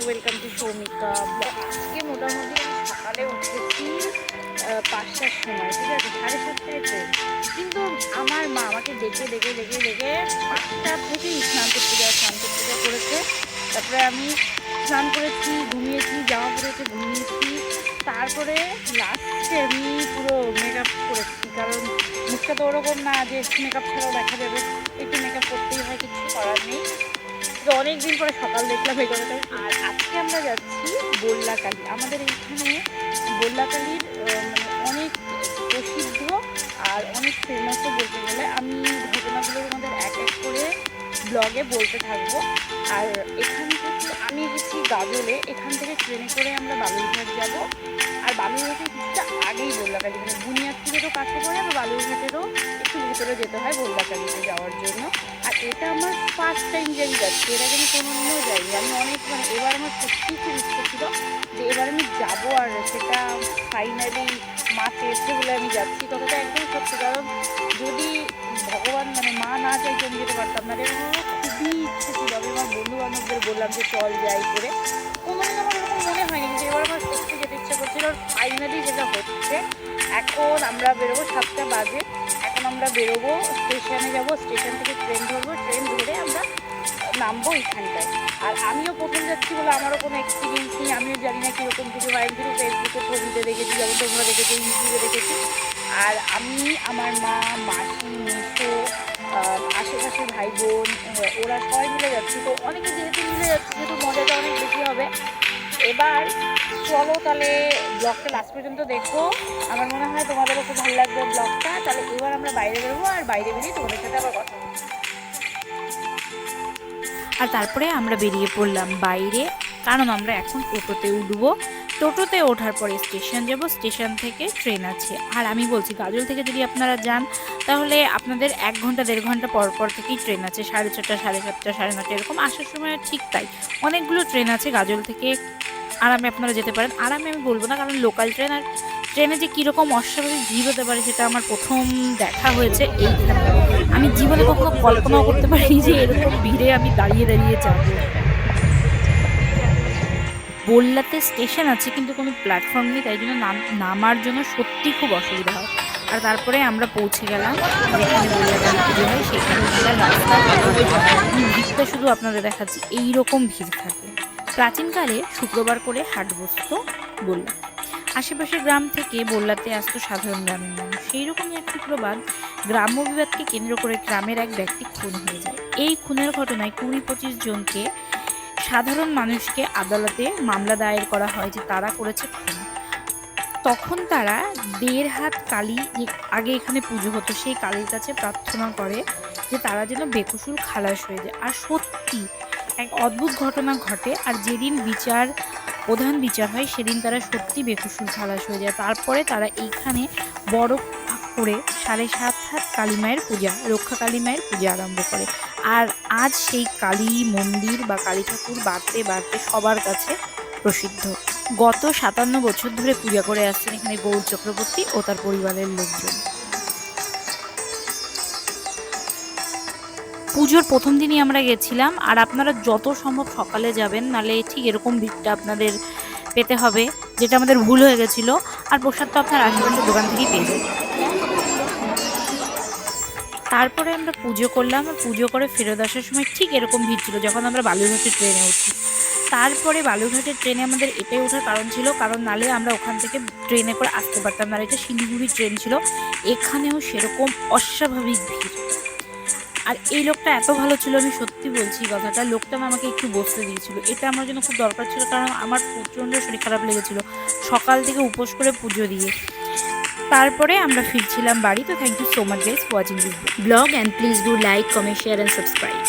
Welcome to সৌমিকা blog. আজকে মোটামুটি আমি সকালে উঠেছি 5টার সময়, ঠিক আছে, 7:30টায় ট্রেন। কিন্তু আমার মা আমাকে ডেকে 5টা থেকেই স্নান করতে করেছে। তারপরে আমি স্নান করেছি, ঘুমিয়েছি, জামা পরেছি, ঘুমিয়েছি। তারপরে লাস্টে আমি পুরো মেকআপ করেছি, কারণ মুখটা তো ওরকম না যে মেকআপ ছাড়াও দেখা যাবে, একটু মেকআপ করতেই হয়, কিছু করার নেই। তো অনেকদিন পরে সকাল দেখলাম এই কথাটা। আর আজকে আমরা যাচ্ছি বল্লাকালী। আমাদের এইখানে বল্লাকালীর মানে অনেক প্রসিদ্ধ আর অনেক ফেমাসও বলতে গেলে। আমি ঘটনাগুলো আমাদের এক এক করে ব্লগে বলতে থাকবো। আর এখান থেকে আমি এসেছি গাজলে, এখান থেকে ট্রেনে করে আমরা বালুরঘাট যাব। আর বালুরঘাটের কিছুটা আগেই বল্লাকালী, মানে বুনিয়াদপুরেরও কাছে পড়ে, আর বালুরঘাটেরও একটু ভিতরে যেতে হয় বল্লাকালীতে যাওয়ার জন্য। আর এটা আমার ফার্স্ট টাইম যে আমি যাচ্ছি, এর আগে আমি কোনোদিনও যাইনি। আমি অনেক এবার আমার সত্যিই খুব ইচ্ছে ছিল যে এবার আমি যাবো, আর সেটা ফাইনালি মা চেয়েছে বলে আমি যাচ্ছি। কথাটা একদম সত্যি, কারণ যদি ভগবান মা না চাইতে আমি যেতে পারতাম না। এবং আমার খুবই ইচ্ছে ছিল, আমি আমার বন্ধু বান্ধবদের বললাম যে চল যাই করে। কোনোদিন আমার এরকম মনে হয়নি, কিন্তু এবার আমার সত্যি যেতে ইচ্ছে করছিল। আর ফাইনালি যেটা হচ্ছে, এখন আমরা বেরোবো, 7টা বাজে। এখন আমরা বেরোবো, স্টেশনে যাব, স্টেশন থেকে ট্রেন ধরবো, ট্রেন ধরে আমরা নামবো এইখানটায়। আর আমিও প্রথম যাচ্ছি বলে আমারও কোনো এক্সপিরিয়েন্স নেই, আমিও জানি না কীরকম কিছু হয়। আমি ফেসবুকে ছবিতে দেখেছি, যেমন তোমরা দেখেছি, ইউটিউবে দেখেছি। আর আমি, আমার মা, মাসি, মেসো, আশেপাশের ভাই বোন, ওরা সবাই মিলে যাচ্ছি। তো অনেকে যেহেতু মিলে যাচ্ছি, যেহেতু মজাটা অনেক বেশি হবে। এবার চলো তাহলে ব্লগটা লাস্ট পর্যন্ত দেখো, আমার মনে হয় তোমাদেরও খুব ভালো লাগবে ব্লগটা। তাহলে এবার আমরা বাইরে বেরোবো, আর বাইরে বেরিয়ে তোমাদের সাথে আবার কথা বলবো। আর তারপরে আমরা বেরিয়ে পড়লাম বাইরে, কারণ আমরা এখন টোটোতে উঠবো। টোটোতে ওঠার পরে স্টেশন যাব, স্টেশন থেকে ট্রেন আছে। আর আমি বলছি, গাজল থেকে যদি আপনারা যান তাহলে আপনাদের 1 ঘন্টা 1.5 ঘন্টা পর পর থেকেই ট্রেন আছে। 6:30, 7:30, 9:30 এরকম। আসার সময় ঠিক তাই, অনেকগুলো ট্রেন আছে গাজল থেকে। আরামে আপনারা যেতে পারেন। আরামে আমি বলবো না, কারণ লোকাল ট্রেন। আর ট্রেনে যে কীরকম অস্বাভাবিক ভিড় হতে পারে সেটা আমার প্রথম দেখা হয়েছে এইখানে। আমি জীবনে কখনো কল্পনাও করতে পারিনি যে এরকম ভিড়ে আমি দাঁড়িয়ে যাব। বল্লাতে স্টেশন আছে কিন্তু কোনো প্ল্যাটফর্ম নেই, তাই জন্য নামার জন্য সত্যি খুব অসুবিধা হয়। আর তারপরে আমরা পৌঁছে গেলাম যেখানে বল্লাকালী পুজো হয়, সেখানে রাস্তা। ভিড়টা শুধু আপনাদের দেখাচ্ছি, এইরকম ভিড় থাকে। প্রাচীনকালে শুক্রবার করে হাট বসত বল্লা। আশেপাশের গ্রাম থেকে বল্লাতে আসতো সাধারণ গ্রামের মানুষ। সেই রকমই এক শুক্রবার গ্রাম্য বিবাদকে কেন্দ্র করে গ্রামের এক ব্যক্তি খুন হয়ে যায়। এই খুনের ঘটনায় 20-25 জনকে, সাধারণ মানুষকে আদালতে মামলা দায়ের করা হয় যে তারা করেছে খুন। তখন তারা 1.5 হাত কালী, আগে এখানে পুজো হতো, সেই কালীর কাছে প্রার্থনা করে যে তারা যেন বেকসুর খালাস হয়ে যায়। আর সত্যি এক অদ্ভুত ঘটনা ঘটে। আর যেদিন প্রধান বিচার হয় সেদিন তারা সত্যি বেকসুর খালাস হয়ে যায়। তারপরে তারা এইখানে বড় করে 7.5 হাত কালী মায়ের পূজা, রক্ষা কালী মায়ের পূজা আরম্ভ করে। আর আজ সেই কালী মন্দির বা কালী ঠাকুর বাড়তে সবার কাছে প্রসিদ্ধ। গত 57 বছর ধরে পূজা করে আসছেন এখানে গৌর চক্রবর্তী ও তার পরিবারের লোকজন। পুজোর প্রথম দিনই আমরা গেছিলাম। আর আপনারা যত সম্ভব সকালে যাবেন, নাহলে ঠিক এরকম ভিড়টা আপনাদের পেতে হবে, যেটা আমাদের ভুল হয়ে গেছিলো। আর প্রসাদ তো আপনার আশেপাশের দোকান থেকেই পেয়ে যাবেন। তারপরে আমরা পুজো করলাম। আর পুজো করে ফেরত আসার সময় ঠিক এরকম ভিড় ছিল যখন আমরা বালুরঘাটের ট্রেনে উঠি। তারপরে বালুরঘাটের ট্রেনে আমাদের এটাই ওঠার কারণ ছিল, কারণ নালে আমরা ওখান থেকে ট্রেনে করে আসতে পারতাম না। এটা শিলিগুড়ি ট্রেন ছিল। এখানেও সেরকম অস্বাভাবিক ভিড়। আর এই লোকটা এত ভালো ছিল, আমি সত্যি বলছি কথাটা, লোকটা আমাকে একটু বসতে দিয়েছিল। এটা আমার জন্য খুব দরকার ছিল, কারণ আমার প্রচণ্ড শরীর খারাপ লেগেছিল সকাল থেকে উপোস করে পুজো দিয়ে। তারপরে আমরা ফিরছিলাম বাড়ি। তো thank you so much guys watching this blog, and please do like, comment, share and subscribe.